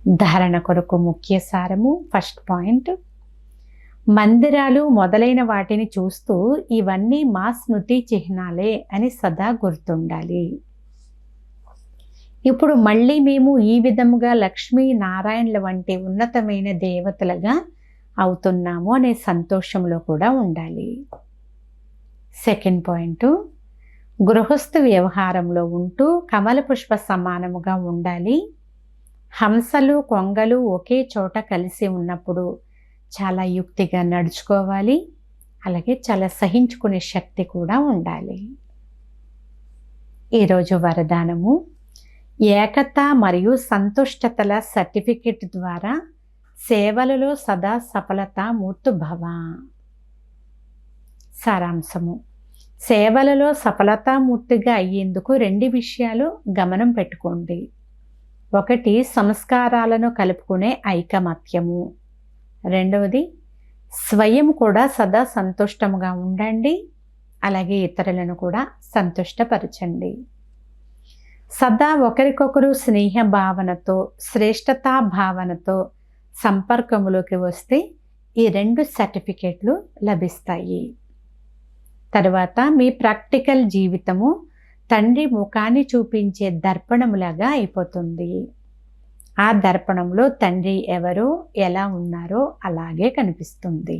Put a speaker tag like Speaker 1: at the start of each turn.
Speaker 1: ధారణ కొరకు ముఖ్య సారము. ఫస్ట్ పాయింట్, మందిరాలు మొదలైన వాటిని చూస్తూ ఇవన్నీ మా స్మృతి చిహ్నాలే అని సదా గుర్తుండాలి. ఇప్పుడు మళ్ళీ మేము ఈ విధముగా లక్ష్మీ నారాయణుల వంటి ఉన్నతమైన దేవతలుగా అవుతున్నాము అనే సంతోషంలో కూడా ఉండాలి. సెకండ్ పాయింట్, గృహస్థ వ్యవహారంలో ఉంటూ కమల పుష్ప సమానముగా ఉండాలి. హంసలు కొంగలు ఒకే చోట కలిసి ఉన్నప్పుడు చాలా యుక్తిగా నడుచుకోవాలి. అలాగే చాలా సహించుకునే శక్తి కూడా ఉండాలి. ఈరోజు వరదానము, ఏకత మరియు సంతుష్టతల సర్టిఫికెట్ ద్వారా సేవలలో సదా సఫలత మూర్తుభవ. సారాంశము, సేవలలో సఫలతామూర్తిగా అయ్యేందుకు 2 విషయాలు గమనం పెట్టుకోండి. ఒకటి, సంస్కారాలను కలుపుకునే ఐకమత్యము. రెండవది, స్వయం కూడా సదా సంతుష్టముగా ఉండండి. అలాగే ఇతరులను కూడా సంతుష్టపరచండి. సదా ఒకరికొకరు స్నేహ భావనతో, శ్రేష్టతా భావనతో సంపర్కములోకి వస్తే ఈ 2 సర్టిఫికెట్లు లభిస్తాయి. తర్వాత మీ ప్రాక్టికల్ జీవితము తండ్రి ముఖాన్ని చూపించే దర్పణములాగా అయిపోతుంది. ఆ దర్పణంలో తండ్రి ఎవరో ఎలా ఉన్నారో అలాగే కనిపిస్తుంది.